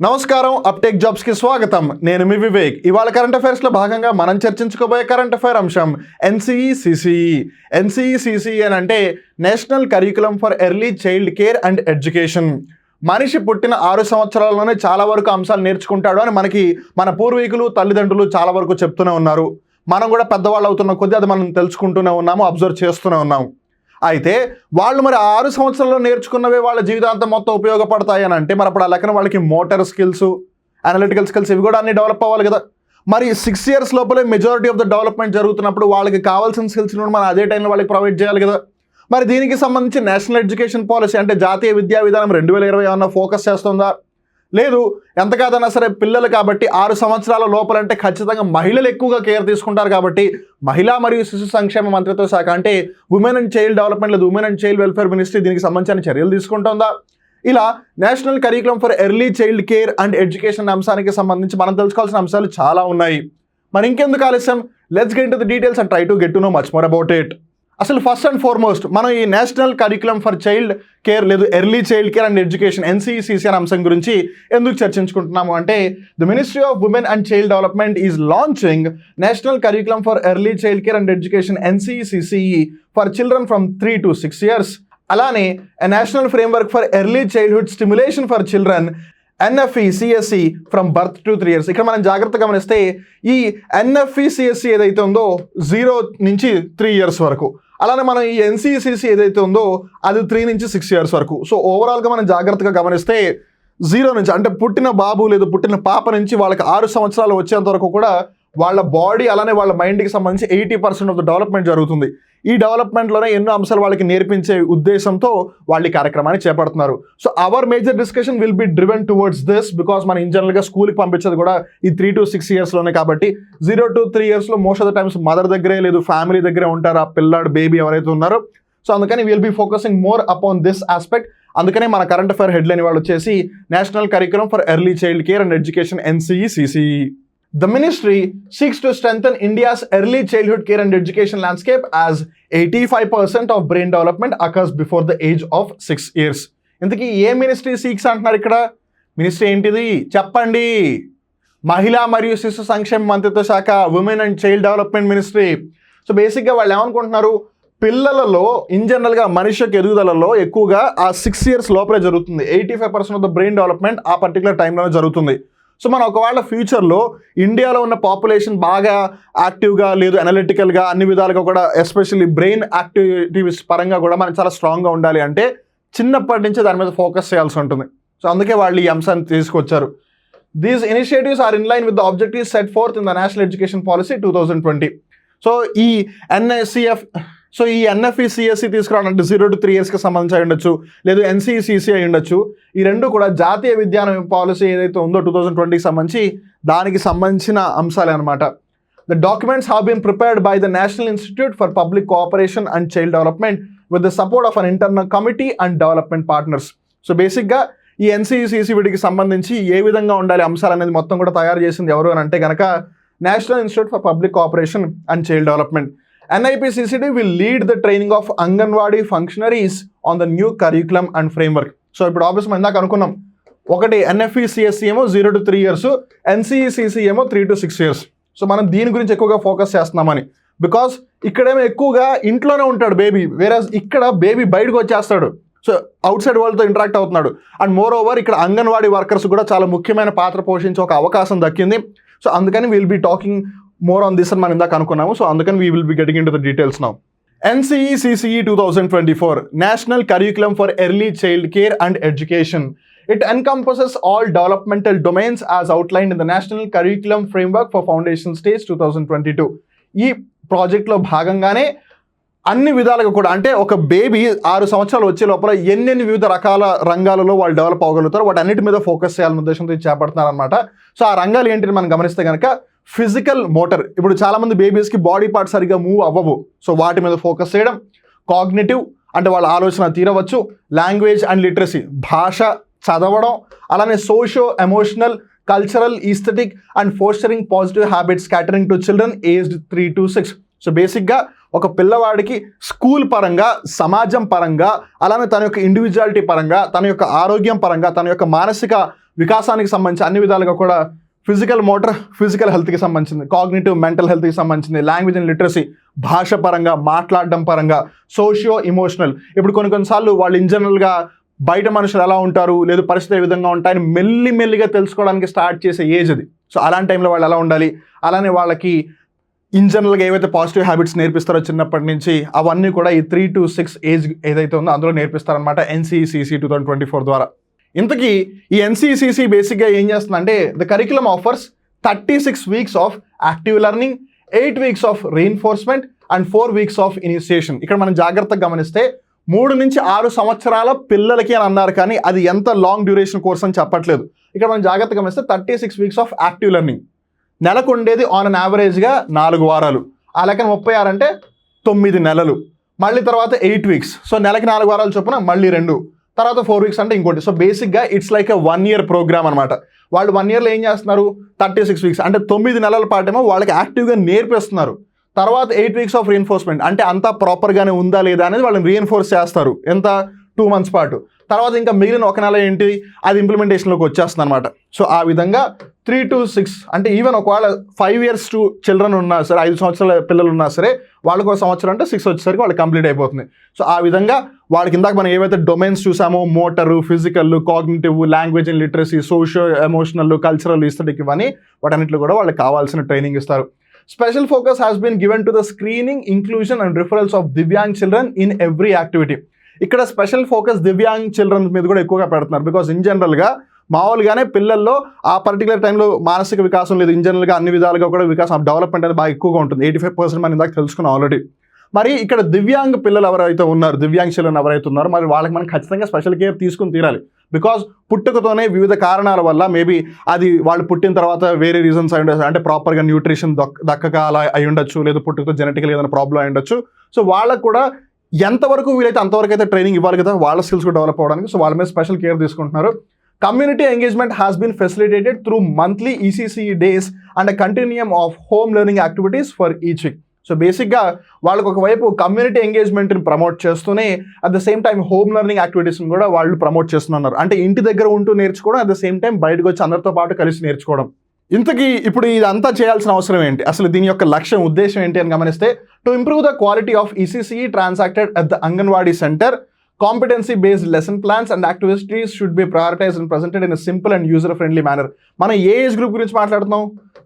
నమస్కారం, అప్టేక్ జాబ్స్కి స్వాగతం. నేను మీ వివేక్. ఇవాళ కరెంట్ అఫైర్స్లో భాగంగా మనం చర్చించుకోబోయే కరెంట్ అఫైర్ అంశం ఎన్సిఈసిసిఈ. ఎన్సిఈసిసిఈ అని అంటే national curriculum for early child care and education. మనిషి పుట్టిన 6 సంవత్సరాల్లోనే చాలా వరకు అంశాలు నేర్చుకుంటాడు అని మనకి మన పూర్వీకులు, తల్లిదండ్రులు చాలా వరకు చెప్తూనే ఉన్నారు. మనం కూడా పెద్దవాళ్ళు అవుతున్న కొద్దీ అది మనం తెలుసుకుంటూనే ఉన్నాము, అబ్జర్వ్ చేస్తూనే ఉన్నాము. అయితే వాళ్ళు మరి 6 సంవత్సరాల్లో నేర్చుకున్నవే వాళ్ళ జీవితాంతం మొత్తం ఉపయోగపడతాయి అని అంటే మరి అప్పుడు ఆ లెక్కన వాళ్ళకి మోటార్ స్కిల్స్, అనలిటికల్ స్కిల్స్ ఇవి కూడా అన్ని డెవలప్ అవ్వాలి కదా. మరి 6 years లోపలే మెజారిటీ ఆఫ్ ద డెవలప్మెంట్ జరుగుతున్నప్పుడు వాళ్ళకి కావాల్సిన స్కిల్స్ మనం అదే టైంలో వాళ్ళకి ప్రొవైడ్ చేయాలి కదా. మరి దీనికి సంబంధించి నేషనల్ ఎడ్యుకేషన్ పాలసీ అంటే జాతీయ విద్యా విధానం 2020 ఏమన్నా ఫోకస్ చేస్తుందా? లేదు. ఎంత కాదన్నా సరే పిల్లలు కాబట్టి 6 సంవత్సరాల లోపలంటే ఖచ్చితంగా మహిళలు ఎక్కువగా కేర్ తీసుకుంటారు కాబట్టి మహిళా మరియు శిశు సంక్షేమ మంత్రిత్వ శాఖ అంటే ఉమెన్ అండ్ చైల్డ్ డెవలప్మెంట్ లేదు women and child welfare ministry దీనికి సంబంధించిన చర్యలు తీసుకుంటుందా? ఇలా national curriculum for early child care and education అంశానికి సంబంధించి మనం తెలుసుకోవాల్సిన అంశాలు చాలా ఉన్నాయి. మరి ఇంకెందుకు ఆలస్యం, let's get into the details and try to get to know much more about it. అసలు ఫస్ట్ అండ్ ఫార్మోస్ట్ మనం ఈ national curriculum for child care లేదు early child care and education NCECC అనే అంశం గురించి ఎందుకు చర్చించుకుంటున్నాము అంటే the ministry of women and child development is launching national curriculum for early child care and education NCECCE for children from 3 to 6 years. అలానే national framework for early childhood stimulation for children NFE-CSE from birth to 3 years. ఇక్కడ మనం జాగ్రత్తగా గమనిస్తే ఈ NFE-CSE ఏదైతే ఉందో 0 నుంచి 3 years వరకు, అలానే మనం ఈ NCECC ఏదైతే ఉందో అది 3 నుంచి 6 years వరకు. సో ఓవరాల్గా మనం జాగ్రత్తగా గమనిస్తే 0 నుంచి అంటే పుట్టిన బాబు లేదు పుట్టిన పాప నుంచి వాళ్ళకి 6 సంవత్సరాలు వచ్చేంత వరకు కూడా వాళ్ళ బాడీ అలానే వాళ్ళ మైండ్కి సంబంధించి 80% ఆఫ్ ద డెవలప్మెంట్ జరుగుతుంది. ఈ డెవలప్మెంట్లోనే ఎన్నో అంశాలు వాళ్ళకి నేర్పించే ఉద్దేశంతో వాళ్ళు ఈ కార్యక్రమాన్ని చేపడుతున్నారు. So our major discussion will be driven towards this because మనం ఇన్ జనరల్గా స్కూల్కి పంపించేది కూడా ఈ 3 to 6 yearsలోనే కాబట్టి 0 to 3 yearsలో most of the times mother దగ్గరే లేదు ఫ్యామిలీ దగ్గరే ఉంటారు ఆ పిల్లాడు బేబీ ఎవరైతే ఉన్నారో. సో అందుకని will be focusing more upon this aspect. అందుకనే మన కరెంట్ అఫైర్ హెడ్లైన్ వాళ్ళు వచ్చేసి national curriculum for early child care and education NCECCE. The ministry seeks to strengthen India's early childhood care and education landscape as 85% of brain development occurs before the age of 6 years. ఇంతకీ ఏ ministry seeks అంటున్నారు ఇక్కడ? Ministry ఏంటిది చెప్పండి. మహిళా మరియు శిశు సంక్షేమ మంత్రిత్వ శాఖ, women and child development ministry. So బేసిక్గా వాళ్ళు ఏమనుకుంటున్నారు, పిల్లలలో ఇన్ జనరల్గా మనిషి యొక్క ఎదుగుదలలో ఎక్కువగా ఆ 6 years లోపలే జరుగుతుంది. 85% ఆఫ్ ద బ్రెయిన్ డెవలప్మెంట్ ఆ పర్టికులర్ టైంలోనే జరుగుతుంది. సో మనం ఒకవేళ ఫ్యూచర్లో ఇండియాలో ఉన్న పాపులేషన్ బాగా యాక్టివ్గా లేదు అనలిటికల్గా అన్ని విధాలుగా కూడా ఎస్పెషల్లీ బ్రెయిన్ యాక్టివిటీస్ పరంగా కూడా మనం చాలా స్ట్రాంగ్గా ఉండాలి అంటే చిన్నప్పటి నుంచి దాని మీద ఫోకస్ చేయాల్సి ఉంటుంది. సో అందుకే వాళ్ళు ఈ అంశాన్ని తీసుకొచ్చారు. These initiatives are in line with the objectives set forth in the national education policy 2020. So ఈ NFE-CSE తీసుకురావాలంటే 0 to 3 yearsకి సంబంధించి అయి ఉండొచ్చు, లేదు NCECC అయి ఉండొచ్చు. ఈ రెండు కూడా జాతీయ విద్యా పాలసీ ఏదైతే ఉందో 2020కి సంబంధించి దానికి సంబంధించిన అంశాలే అనమాట. The documents have been prepared by the national institute for public cooperation and child development with the support of an internal committee and development partners. So బేసిక్గా ఈ NCECC వీటికి సంబంధించి ఏ విధంగా ఉండాలి అంశాలు అనేది మొత్తం కూడా తయారు చేసింది ఎవరు అని అంటే కనుక national institute for public cooperation and child development. NIPCCD will lead the training of Anganwadi functionaries on the new curriculum and framework. So ఇప్పుడు ఆబ్వియస్ మనం ఇందాక అనుకున్నాం, ఒకటి NFE-CSE ఏమో 0 to 3 years, NCECC ఏమో 3 to 6 years. సో మనం దీని గురించి ఎక్కువగా ఫోకస్ చేస్తున్నామని బికాస్ ఇక్కడేమో ఎక్కువగా ఇంట్లోనే ఉంటాడు బేబీ, వేరే ఇక్కడ బేబీ బయటకు వచ్చేస్తాడు. సో అవుట్ సైడ్ వరల్డ్తో ఇంటరాక్ట్ అవుతున్నాడు. అండ్ మోర్ ఓవర్ ఇక్కడ అంగన్వాడీ వర్కర్స్ కూడా చాలా ముఖ్యమైన పాత్ర పోషించే ఒక అవకాశం దక్కింది. సో అందుకని will be talking more on this అని మనం ఇందాక అనుకున్నాము. సో అందుకని we will be getting into the details now. NCECCE 2024 National Curriculum for Early Child Care and Education. It encompasses all developmental domains as outlined in the National Curriculum Framework for Foundation Stage 2022. ఈ ప్రాజెక్ట్లో భాగంగానే అన్ని విధాలుగా కూడా అంటే ఒక baby 6 సంవత్సరాలు వచ్చే లోపల ఎన్నెన్ని వివిధ రకాల రంగాలలో వాళ్ళు డెవలప్ అవ్వగలుగుతారు వాటి అన్నిటి మీద ఫోకస్ చేయాలనే ఉద్దేశంతో చేపడుతున్నారు అనమాట. సో ఆ రంగాలు ఏంటిని మనం గమనిస్తే కనుక ఫిజికల్ మోటర్, ఇప్పుడు చాలామంది బేబీస్కి బాడీ పార్ట్ సరిగ్గా మూవ్ అవ్వవు, సో వాటి మీద ఫోకస్ చేయడం. కాగ్నిటివ్ అంటే వాళ్ళ ఆలోచన తీరవచ్చు. లాంగ్వేజ్ అండ్ లిటరసీ భాష చదవడం, అలానే socio emotional cultural aesthetic and fostering positive habits catering to children aged 3 to 6. So బేసిక్గా ఒక పిల్లవాడికి స్కూల్ పరంగా, సమాజం పరంగా, అలానే తన యొక్క ఇండివిజువాలిటీ పరంగా, తన యొక్క ఆరోగ్యం పరంగా, తన యొక్క మానసిక వికాసానికి సంబంధించి అన్ని విధాలుగా కూడా ఫిజికల్ హెల్త్కి సంబంధించింది, కాగ్నిటివ్ మెంటల్ హెల్త్కి సంబంధించింది, లాంగ్వేజ్ అండ్ లిటరసీ భాష పరంగా, మాట్లాడడం పరంగా, సోషియో ఇమోషనల్. ఇప్పుడు కొన్నిసార్లు వాళ్ళు ఇన్ జనరల్గా బయట మనుషులు ఎలా ఉంటారు, లేదు పరిస్థితి ఏ విధంగా ఉంటాయని మెల్లిగా తెలుసుకోవడానికి స్టార్ట్ చేసే ఏజ్ అది. సో అలాంటి టైంలో వాళ్ళు ఎలా ఉండాలి, అలానే వాళ్ళకి ఇన్ జనరల్గా ఏవైతే పాజిటివ్ హ్యాబిట్స్ నేర్పిస్తారో చిన్నప్పటి నుంచి అవన్నీ కూడా ఈ 3 to 6 ఏజ్ ఏదైతే ఉందో అందులో నేర్పిస్తారనమాట NCECC 2024 ద్వారా. ఇంతకీ ఈ NCECC బేసిక్గా ఏం చేస్తుందంటే the curriculum offers 36 weeks of active learning, 8 weeks of reinforcement and 4 weeks of initiation. ఇక్కడ మనం జాగ్రత్తగా గమనిస్తే 3 నుంచి 6 సంవత్సరాల పిల్లలకి అని అన్నారు, కానీ అది ఎంత లాంగ్ డ్యూరేషన్ కోర్స్ అని చెప్పట్లేదు. ఇక్కడ మనం జాగ్రత్తగా గమనిస్తే 36 weeks ఆఫ్ యాక్టివ్ లెర్నింగ్, నెలకు ఉండేది ఆన్ అన్ యావరేజ్గా 4 వారాలు, ఆ లెక్కన 36 అంటే 9 నెలలు, మళ్ళీ తర్వాత 8 weeks. సో నెలకి 4 వారాలు చొప్పున మళ్ళీ 2, తర్వాత 4 weeks అంటే ఇంకోటి. సో బేసిక్గా it's like a 1 year programme అనమాట. వాళ్ళు 1 yearలో ఏం చేస్తున్నారు, 36 weeks అంటే 9 నెలల పాటేమో వాళ్ళకి యాక్టివ్గా నేర్పిస్తున్నారు. తర్వాత 8 weeks ఆఫ్ రీఎన్ఫోర్స్మెంట్ అంటే అంతా ప్రాపర్గానే ఉందా లేదా అనేది వాళ్ళని రీఎన్ఫోర్స్ చేస్తారు, ఎంత 2 months పాటు. తర్వాత ఇంకా మిగిలిన 1 నెల ఏంటి, అది ఇంప్లిమెంటేషన్లోకి వచ్చేస్తుంది అనమాట. సో ఆ విధంగా 3 to 6 అంటే ఈవెన్ ఒకవేళ 5 years to చిల్డ్రన్ ఉన్నా సరే, 5 సంవత్సరాల పిల్లలు ఉన్నా సరే, వాళ్ళకి 1 సంవత్సరం అంటే 6 వచ్చేసరికి వాళ్ళకి కంప్లీట్ అయిపోతుంది. సో ఆ విధంగా వాళ్ళకి ఇందాక మనం ఏవైతే డొమైన్స్ చూసామో, motor, physical, cognitive, language and literacy, socio emotional, cultural, aesthetic, ఇవన్నీ వాటన్నిటిలో కూడా వాళ్ళకి కావాల్సిన ట్రైనింగ్ ఇస్తారు. Special focus has been given to the screening, inclusion and referrals of Divyang children in every activity. ఇక్కడ స్పెషల్ ఫోకస్ దివ్యాంగ్ చిల్డ్రన్ మీద కూడా ఎక్కువగా పెడుతున్నారు. బికాస్ ఇన్ జనరల్గా మామూలుగానే పిల్లల్లో ఆ పర్టికులర్ టైంలో మానసిక వికాసం లేదు, ఇన్ జనరల్గా అన్ని విధాలుగా కూడా వికాసం డెవలప్మెంట్ అనేది బాగా ఎక్కువగా ఉంటుంది. 85% మనం ఇందాక తెలుసుకున్నాం ఆల్రెడీ. మరి ఇక్కడ దివ్యాంగ్ పిల్లలు ఎవరైతే ఉన్నారు, దివ్యాంగ్ చిల్డ్రన్ ఎవరైతే ఉన్నారో, మరి వాళ్ళకి మనం ఖచ్చితంగా స్పెషల్ కేర్ తీసుకుని తీరాలి. బికాజ్ పుట్టుకతోనే వివిధ కారణాల వల్ల మేబీ అది వాళ్ళు పుట్టిన తర్వాత వేరే రీజన్స్ అయి ఉండొచ్చు, అంటే ప్రాపర్గా న్యూట్రిషన్ దక్కక అలా అయి ఉండొచ్చు, లేదా పుట్టుకతో జెనెటికల్ ఏదైనా ప్రాబ్లం అయి ఉండొచ్చు. సో వాళ్ళకు కూడా ఎంతవరకు వీలైతే అంతవరకు అయితే ట్రైనింగ్ ఇవ్వాలి కదా, వాళ్ళ స్కిల్స్ కూడా డెవలప్ అవ్వడానికి. సో వాళ్ళ మీద స్పెషల్ కేర్ తీసుకుంటున్నారు. Community engagement has been facilitated through monthly ECCE days and continuum of home learning activities for each week. So బేసిక్గా వాళ్ళకు ఒకవైపు కమ్యూనిటీ ఎంగేజ్మెంట్ని ప్రమోట్ చేస్తూనే at the same time home learning యాక్టివిటీస్ని కూడా వాళ్ళు ప్రమోట్ చేస్తున్నారు. అంటే ఇంటి దగ్గర ఉంటూ నేర్చుకోవడం, అట్ ద సేమ్ టైం బయటకు వచ్చి అందరితో పాటు కలిసి నేర్చుకోవడం. ఇంతకీ ఇప్పుడు ఇదంతా చేయాల్సిన అవసరం ఏంటి, అసలు దీని యొక్క లక్ష్యం, ఉద్దేశం ఏంటి అని గమనిస్తే, to improve the quality of ECCE transacted at the anganwadi centre, competency based lesson plans and activities should be prioritize and presented in simple and user friendly manner. మనం ఏ ఏజ్ గ్రూప్ గురించి మాట్లాడుతున్నాం,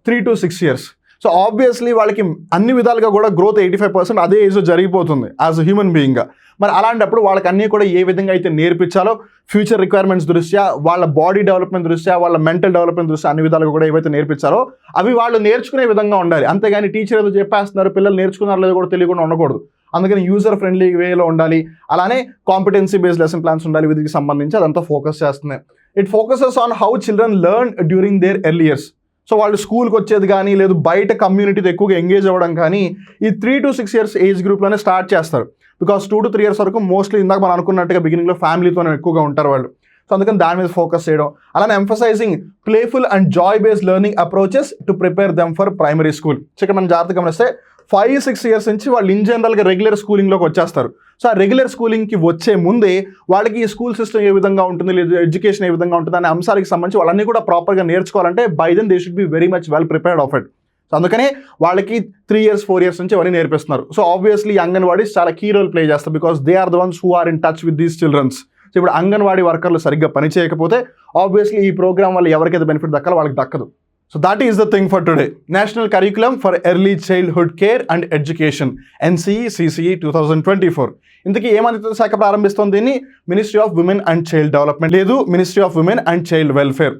3 to 6 years. సో ఆబ్వియస్లీ వాళ్ళకి అన్ని విధాలుగా కూడా growth 85% అదే ఏజ్లో జరిగిపోతుంది యాజ్ అ హ్యూమన్ బీయింగ్గా. మరి అలాంటప్పుడు వాళ్ళకి అన్నీ కూడా ఏ విధంగా అయితే నేర్పించాలో, ఫ్యూచర్ రిక్వైర్మెంట్స్ దృష్ట్యా, వాళ్ళ బాడీ డెవలప్మెంట్ దృష్ట్యా, వాళ్ళ మెంటల్ డెవలప్మెంట్ దృష్ట్యా అన్ని విధాలుగా కూడా ఏవైతే నేర్పించాలో అవి వాళ్ళు నేర్చుకునే విధంగా ఉండాలి. అంతేగాని టీచర్ ఏదో చెప్పేస్తున్నారు, పిల్లలు నేర్చుకున్నారో లేదో కూడా తెలియకుండా ఉండకూడదు. అందుకని యూజర్ ఫ్రెండ్లీ వేలో ఉండాలి. అలానే కాంపిటెన్సీ బేస్డ్ లెసన్ ప్లాన్స్ ఉండాలి. వీటికి సంబంధించి అదంతా ఫోకస్ చేస్తుంది. It focuses on how children learn during their early years. So వాళ్ళు స్కూల్కి వచ్చేది కానీ, లేదు బయట కమ్యూనిటీతో ఎక్కువగా ఎంగేజ్ అవ్వడం కానీ ఈ 3 to 6 years ఏజ్ గ్రూప్లోనే స్టార్ట్ చేస్తారు. బికాస్ 2 to 3 years వరకు మోస్ట్లీ ఇందాక మనం అనుకున్నట్టుగా బిగినింగ్లో ఫ్యామిలీతోనే ఎక్కువగా ఉంటారు వాళ్ళు. సో అందుకని దాని మీద ఫోకస్ చేయడం. అలానే emphasising playful and Joy based learning approaches to prepare them for primary school. So ఇక్కడ మనం జాగ్రత్తగా గమనిస్తే 5-6 years నుంచి వాళ్ళు ఇన్ జనరల్గా రెగ్యులర్ స్కూలింగ్లోకి వచ్చేస్తారు. సో ఆ రెగ్యులర్ స్కూలింగ్కి వచ్చే ముందే వాళ్ళకి ఈ స్కూల్ సిస్టమ్ ఏ విధంగా ఉంటుంది, లేదా ఎడ్యుకేషన్ ఏ విధంగా ఉంటుంది అనే అంశాలకు సంబంధించి వాళ్ళన్నీ కూడా ప్రాపర్గా నేర్చుకోవాలంటే by then they should be very much well prepared of it. So అందుకనే వాళ్ళకి 3 years 4 years నుంచి అవన్నీ నేర్పిస్తున్నారు. సో ఆబ్వియస్లీ అంగన్వాడీస్ చాలా కీ రోల్ ప్లే చేస్తారు, because they are the ones who are in touch with these childrens. So ఇప్పుడు అంగన్వాడీ వర్కర్లు సరిగ్గా పని చేయకపోతే ఆబ్వియస్లీ ఈ ప్రోగ్రామ్ వల్ల ఎవరికైతే బెనిఫిట్ దక్కాలో వాళ్ళకి దక్కదు. So that is the thing for today. National Curriculum for Early Childhood Care and Education, NCECC 2024. ఇంతకీ ఏ మంత్రిత్వ శాఖ ప్రారంభిస్తోంది దీన్ని? Ministry of women and child development, లేదు ministry of women and child welfare.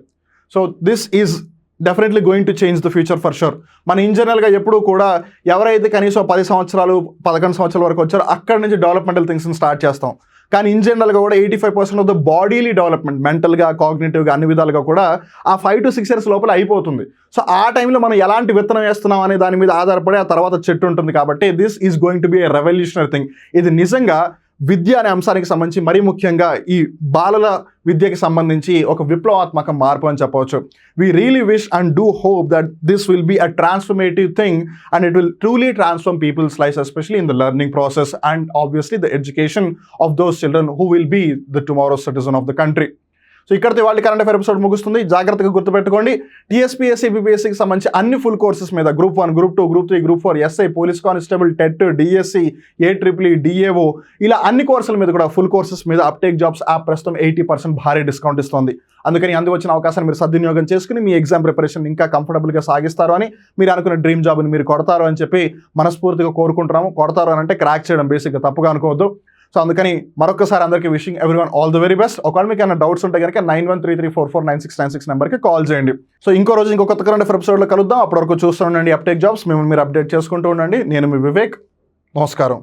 So this is definitely going to change the future for sure. మన in జనరల్గా ఎప్పుడూ కూడా ఎవరైతే కనీసం 10 సంవత్సరాలు 11 సంవత్సరాల వరకు వచ్చారో అక్కడ నుంచి డెవలప్మెంటల్ థింగ్స్ని స్టార్ట్ చేస్తాం. కానీ ఇన్ జనరల్గా కూడా 85% ఆఫ్ ద బాడీలీ డెవలప్మెంట్, మెంటల్గా, కాగ్నిటివ్గా అన్ని విధాలుగా కూడా ఆ 5 to 6 years లోపల అయిపోతుంది. సో ఆ టైంలో మనం ఎలాంటి విత్తనం వేస్తున్నాం అనే దాని మీద ఆధారపడి ఆ తర్వాత చెట్టు ఉంటుంది. కాబట్టి this is going to be a revolutionary thing. ఇది నిజంగా విద్య అనే అంశానికి సంబంధించి మరీ ముఖ్యంగా ఈ బాలల విద్యకి సంబంధించి ఒక విప్లవాత్మక మార్పు అని చెప్పవచ్చు. We really wish and do hope that this will be a transformative thing and it will truly transform people's lives, especially in the learning process and obviously the education of those children who will be the tomorrow's citizen of the country. So ఇక్కడితో వాళ్ళ current affair episode ముగుస్తుంది. జాగ్రత్తగా గుర్తుపెట్టుకోండి, TSPSC బీపీఎస్సీకి సంబంధించి అన్ని full courses మీద group 1, group 2, group 3, group 4, SI, police constable, TET, DSC, ఏట్రిపుల్, డిఏఓ ఇలా అన్ని కోర్సుల మీద కూడా ఫుల్ కోర్సెస్ మీద అప్టేక్ జాబ్స్ యాప్ ప్రస్తుతం 80% భారీ డిస్కౌంట్ ఇస్తుంది. అందుకని వచ్చిన అవకాశాన్ని మీరు సద్వినియోగం చేసుకుని మీ ఎగ్జామ్ ప్రిపరేషన్ ఇంకా కంఫర్టబుల్గా సాగిస్తారు అని, మీరు అనుకున్న డ్రీమ్ జాబ్ని మీరు కొడతారు అని చెప్పి మనస్ఫూర్తిగా కోరుకుంటున్నాము. కొడతారు అని అంటే క్రాక్ చేయడం బేసిక్గా తప్పుగా అనుకోవద్దు. సో అందుకని మరొకసారి అందరికీ wishing everyone all the very best. ఒకవేళ మీకు ఏమైనా డౌట్స్ ఉంటే కనుక 9133449696 నెంబర్కి కాల్ చేయండి. సో ఇంకో రోజు ఇంకో కొత్త కరెంట్ అఫైర్ ఎపిసోడ్లో కలుద్దాం. అప్పటి వరకు చూస్తూ ఉండండి అప్టేక్ జాబ్స్. మిమ్మల్ని మీరు అప్డేట్ చేసుకుంటూ ఉండండి. నేను మీ వివేక్. నమస్కారం.